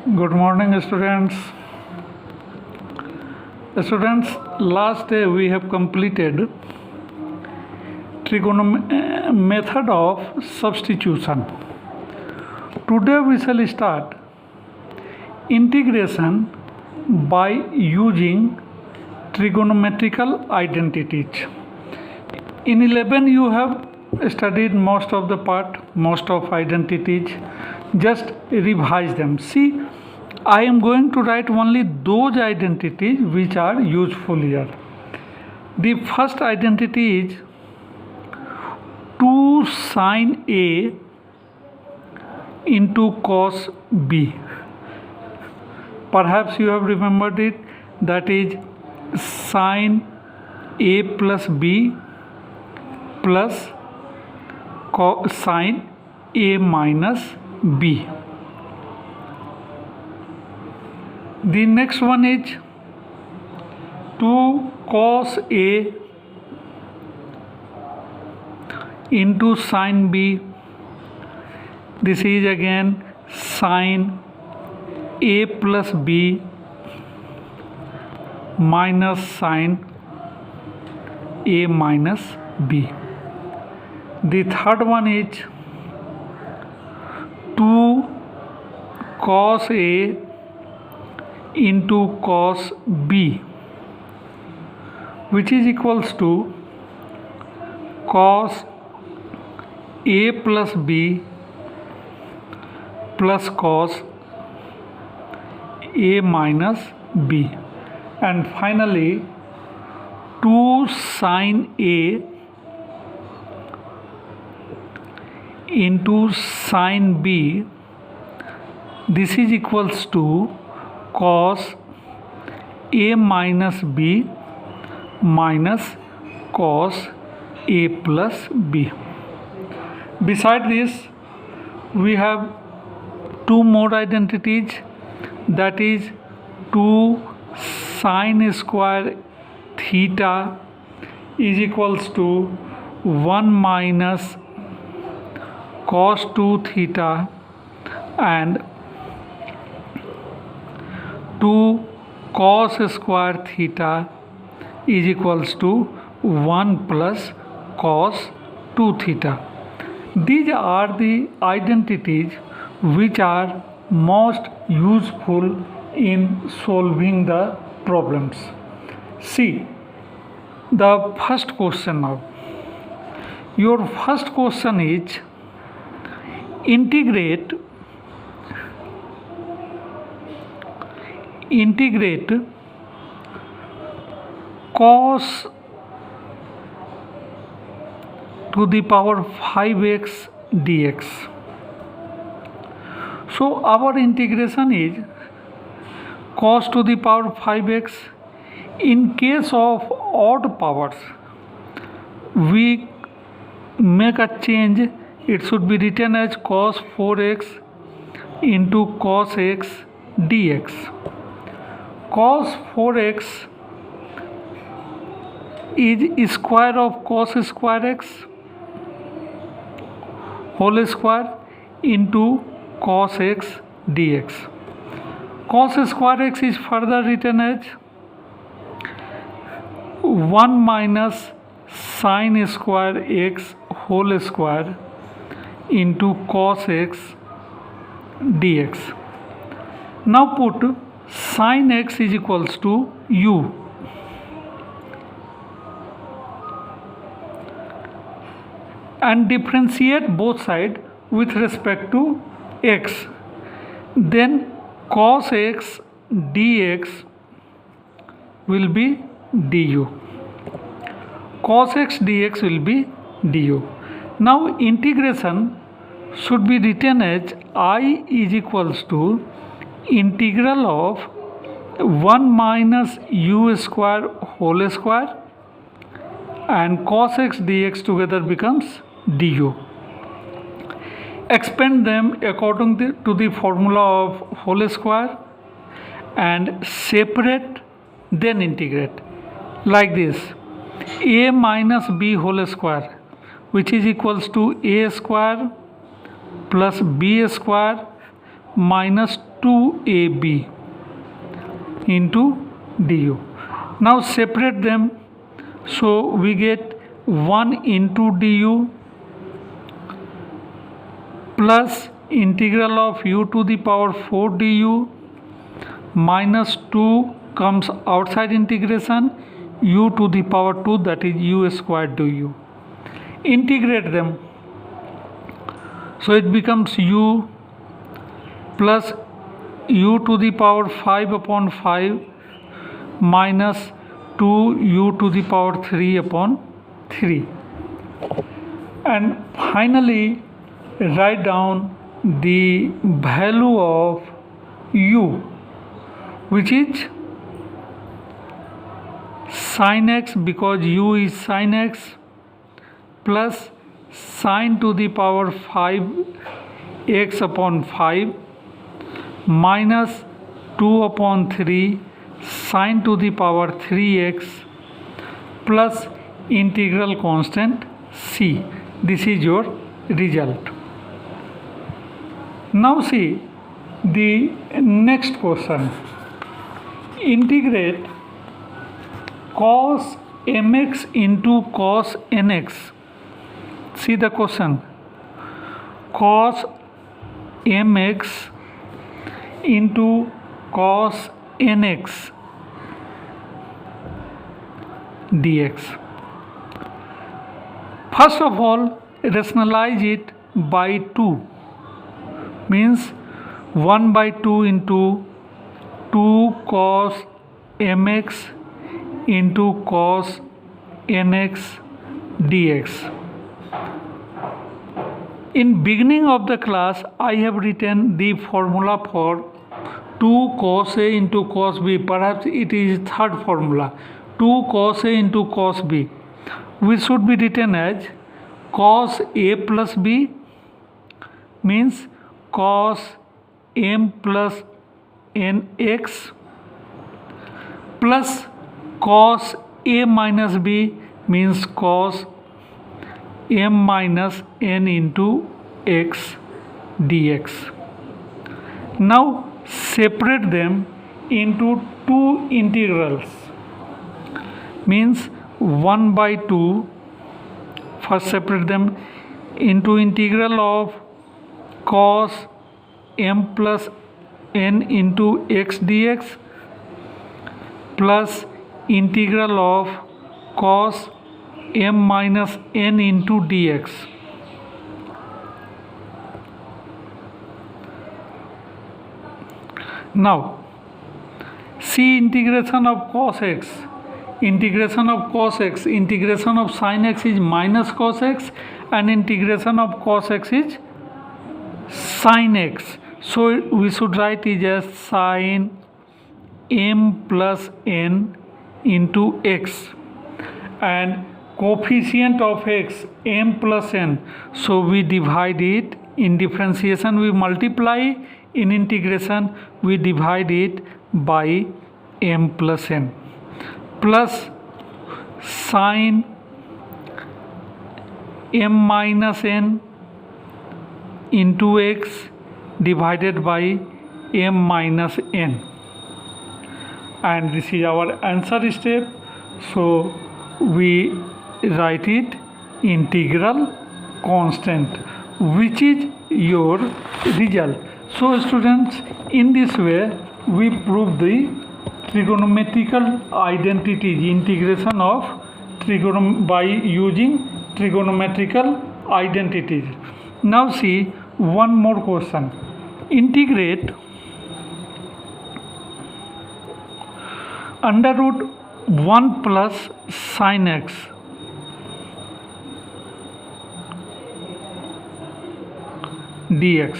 Good morning, students. Students, last day we have completed method of substitution. Today we shall start integration by using trigonometrical identities. In 11 you have studied most of the part, most of identities. Just revise them. See, I am going to write only those identities which are useful here. The first identity is 2 sine A into cos B. Perhaps you have remembered it, that is sine A plus B plus sine A minus B. The next one is 2 cos A into sine B. This is again sine A plus B minus sine A minus B. The third one is 2 cos A into cos B, which is equals to cos A plus B plus cos A minus B. And finally 2 sine A into sine B, this is equals to cos A minus B minus cos A plus B. Beside this, we have two more identities, that is 2 sine square theta is equals to 1 minus cos 2 theta and 2 cos square theta is equals to 1 plus cos 2 theta. These are the identities which are most useful in solving the problems. See the first question now. Your first question is integrate cos to the power 5x dx. So our integration is cos to the power 5x. In case of odd powers, we make a change. It should be written as cos 4x into cos x dx. Cos 4x is square of cos square x whole square into cos x dx. Cos square x is further written as 1 minus sine square x whole square into cos x dx. Now put sine x is equals to u. And differentiate both sides with respect to x. Then cos x dx will be du. Cos x dx will be du. Now integration should be written as I is equals to integral of 1 minus u square whole square and cos x dx together becomes du. Expand them according to the formula of whole square and separate, then integrate like this. A minus b whole square, which is equals to a square plus b square minus 2ab into du. Now separate them, so we get 1 into du plus integral of u to the power 4 du minus 2 comes outside integration, u to the power 2, that is u squared du. Integrate them, so it becomes u plus u to the power 5 upon 5 minus 2u to the power 3 upon 3. And finally write down the value of u, which is sin x, because u is sin x, plus sin to the power 5x upon 5 minus 2 upon 3 sin to the power 3x plus integral constant c. This is your result. Now see the next question. Integrate cos mx into cos nx. See the question. Cos mx into cos nx dx. First of all, rationalize it by 2, means 1 by 2 into 2 cos mx into cos nx dx. In beginning of the class, I have written the formula for 2 cos A into cos B. Perhaps it is third formula. 2 cos A into cos B, which should be written as cos A plus B, means cos m plus nx, plus cos A minus B, means cos m minus n into x dx. Now separate them into two integrals, means 1 by 2. First separate them into integral of cos m plus n into x dx plus integral of cos m minus n into dx. Now see integration of cos x. Integration of cos x, integration of sin x is minus cos x, and integration of cos x is sin x. So we should write it as sin m plus n into x, and coefficient of x m plus n, so we divide it. In differentiation we multiply, in integration we divide it by m plus n, plus sin m minus n into x divided by m minus n, and this is our answer step. So we write it integral constant, which is your result. So students, in this way we prove the trigonometrical identities, integration of by using trigonometrical identities. Now see one more question. Integrate under root 1 plus sin x dx.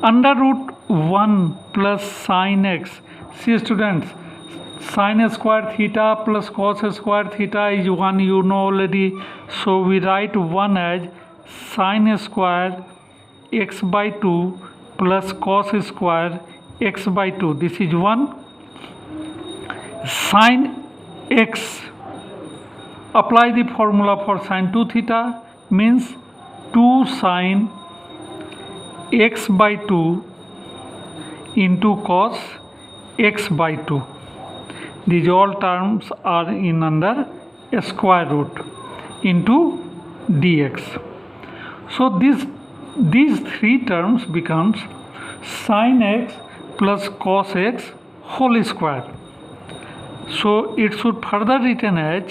Under root 1 plus sin x. See students, sin square theta plus cos square theta is 1, you know already. So we write 1 as sin square x by 2 plus cos square x by 2. This is 1. Sin x, apply the formula for sin 2 theta, means 2 sin x by 2 into cos x by 2. These all terms are in under a square root into dx. So these three terms becomes sin x plus cos x whole square. So it should further written as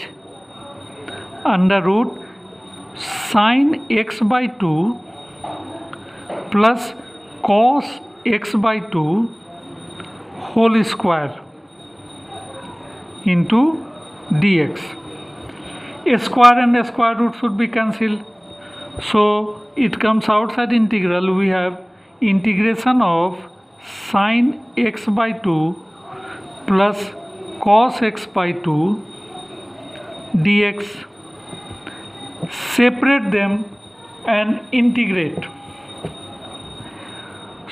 under root sin x by 2 plus cos x by 2 whole square into dx. A square and a square root should be cancelled. So it comes outside integral. We have integration of sin x by 2 plus cos x by 2 dx. Separate them and integrate.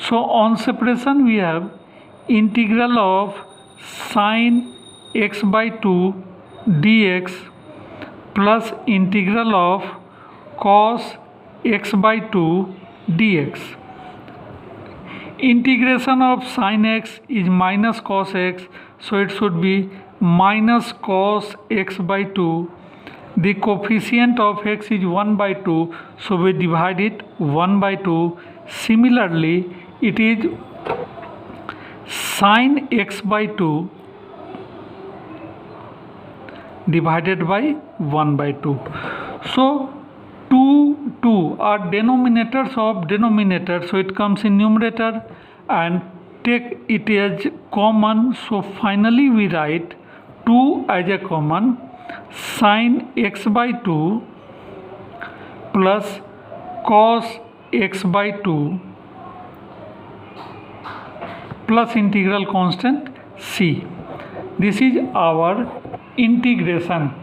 So on separation we have integral of sin x by 2 dx plus integral of cos x by 2 dx. Integration of sin x is minus cos x, so it should be minus cos x by 2. The coefficient of x is 1 by 2, so we divide it 1 by 2. Similarly, it is sin x by 2 divided by 1 by 2. So 2 are denominators of denominator, so it comes in numerator and take it as common. So finally we write 2 as a common. Sin x by 2 plus cos x by 2 plus integral constant c. This is our integration.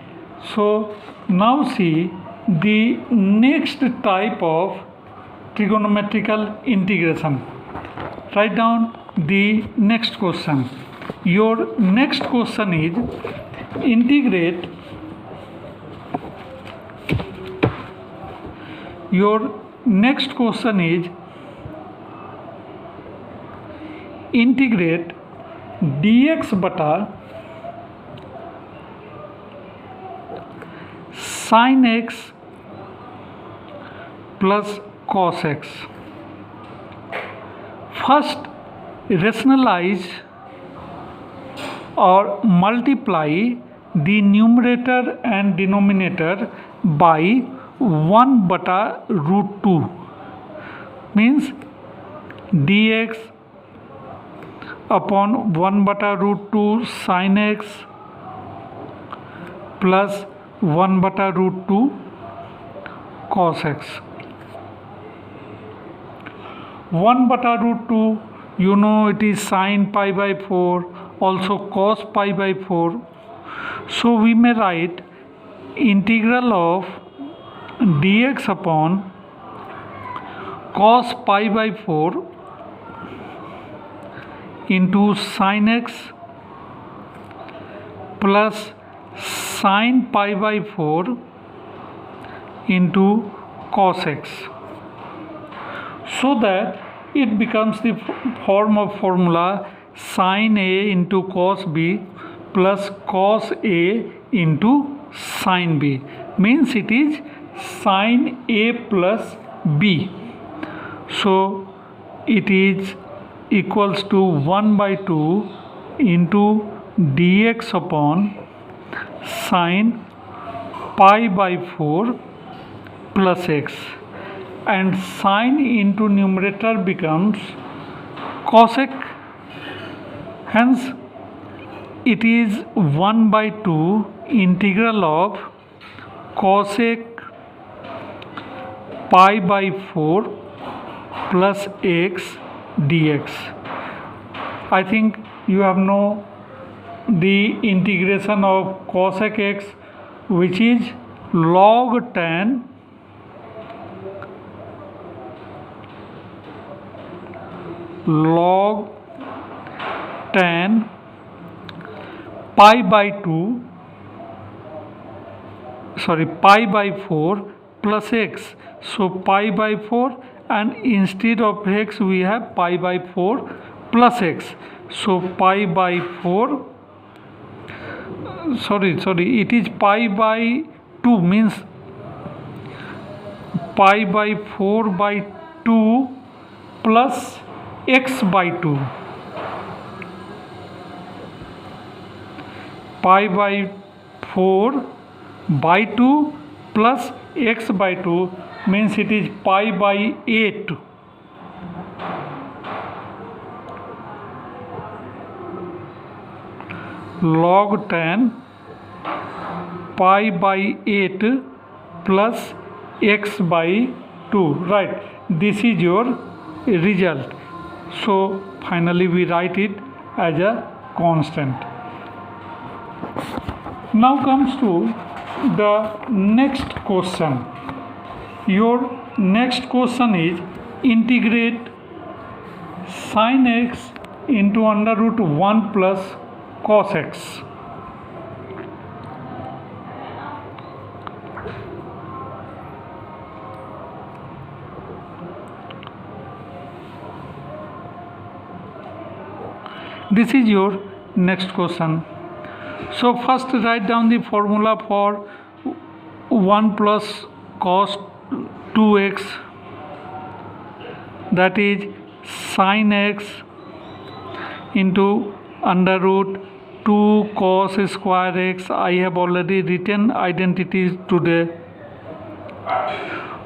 So now see the next type of trigonometrical integration. Write down the next question. Your next question is integrate integrate dx बटा sin x plus cos x. First rationalize or multiply the numerator and denominator by 1 bata root 2, means dx upon 1 bata root 2 sin x plus 1 bata root 2 cos x. 1 bata root 2, you know it is sin pi by 4, also cos pi by 4. So we may write integral of dx upon cos pi by 4 into sin x plus sin pi by 4 into cos x, so that it becomes the form of formula sin a into cos b plus cos a into sin b, means it is sin a plus b. So it is equals to 1 by 2 into dx upon sin pi by 4 plus x, and sin into numerator becomes cosec. Hence it is 1 by 2 integral of cosec pi by 4 plus x dx. I think you have know the integration of cosec x, which is log tan pi by 4 plus x. So pi by 4 and instead of x we have pi by 4 plus x. So pi by 4, sorry, it is pi by 2, means pi by 4 by 2 plus x by 2. Pi by 4 by 2 plus x by 2 means it is pi by 8. Log 10 pi by 8 plus x by 2. Right, this is your result. So finally we write it as a constant. Now comes to the next question. Your next question is integrate sin x into under root 1 plus cos x. This is your next question. So first write down the formula for 1 plus cos 2x, that is sin x into under root 2 cos square x. I have already written identities today.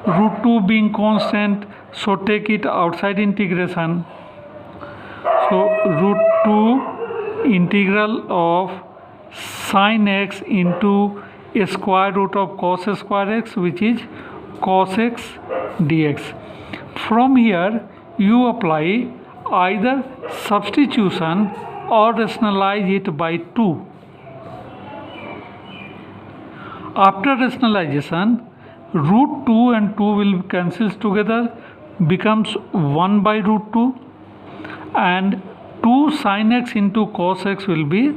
Root 2 being constant, so take it outside integration. So root 2 integral of sin x into a square root of cos square x, which is cos x dx. From here you apply either substitution or rationalize it by 2. After rationalization, root 2 and 2 will cancel together, becomes 1 by root 2, and 2 sin x into cos x will be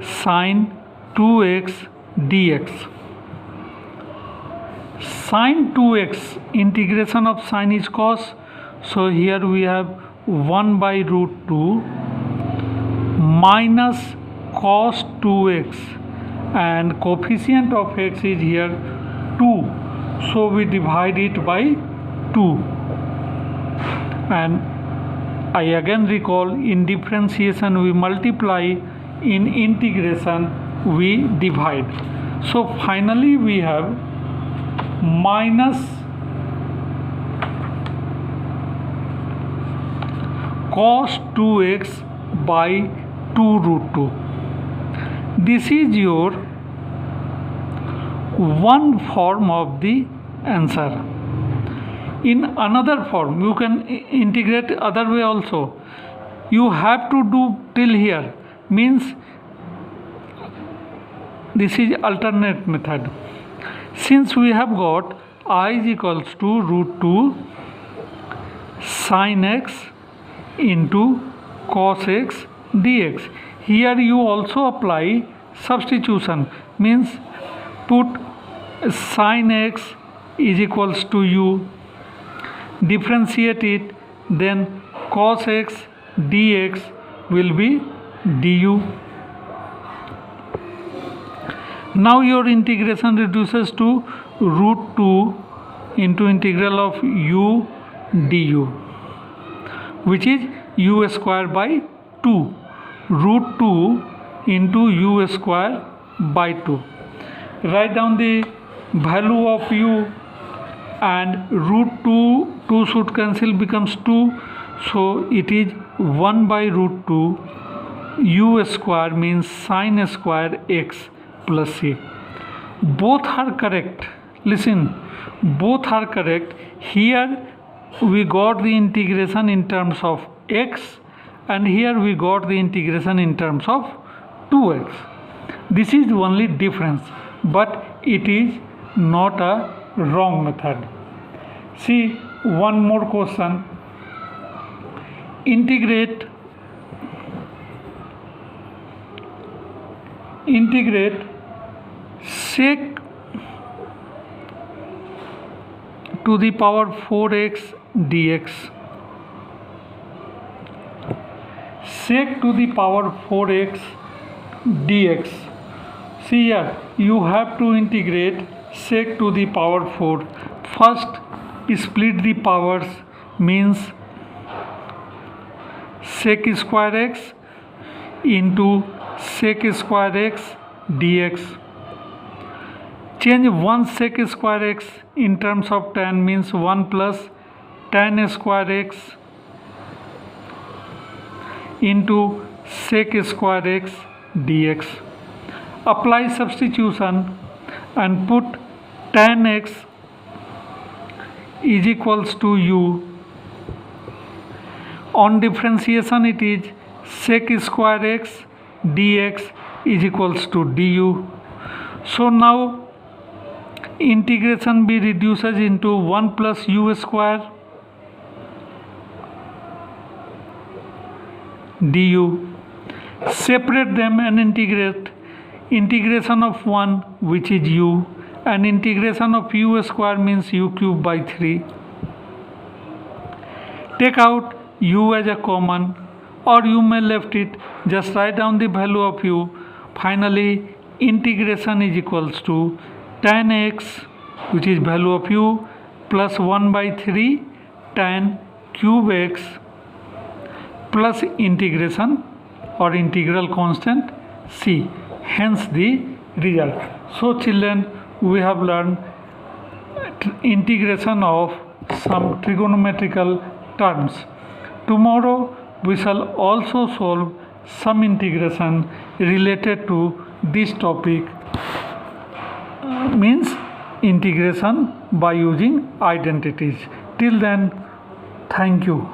sin 2x dx. Sin 2x, integration of sin is cos, so here we have 1 by root 2 minus cos 2x, and coefficient of x is here 2, so we divide it by 2. And I again recall, in differentiation we multiply, in integration we divide. So finally we have minus cos 2x by 2 root 2. This is your one form of the answer. In another form you can integrate other way also. You have to do till here, means this is alternate method. Since we have got I is equals to root 2 sin x into cos x dx, here you also apply substitution, means put sin x is equals to u, differentiate it, then cos x dx will be du. Now your integration reduces to root 2 into integral of u du, which is u square by 2, root 2 into u square by 2. Write down the value of u, and root 2 should cancel, becomes 2, so it is 1 by root 2 u square, means sin square x plus c. Both are correct. Listen, both are correct. Here we got the integration in terms of x, and here we got the integration in terms of 2x. This is only difference, but it is not a wrong method. See one more question. Integrate sec to the power 4x dx. Sec to the power 4x dx. See here, you have to integrate sec to the power 4. First, split the powers, means sec square x into sec square x dx. Change 1 sec square x in terms of tan, means 1 plus tan square x into sec square x dx. Apply substitution and put tan x is equals to u. On differentiation it is sec square x dx is equals to du. So now integration b reduces into 1 plus u square du. Separate them and integrate. Integration of 1, which is u, and integration of u square means u cube by 3. Take out u as a common, or you may left it. Just write down the value of u. Finally, integration is equals to tan x, which is value of u, plus 1 by 3 tan cube x plus integration or integral constant c, hence the result. So children, we have learned integration of some trigonometrical terms. Tomorrow we shall also solve some integration related to this topic, means integration by using identities. Till then, thank you.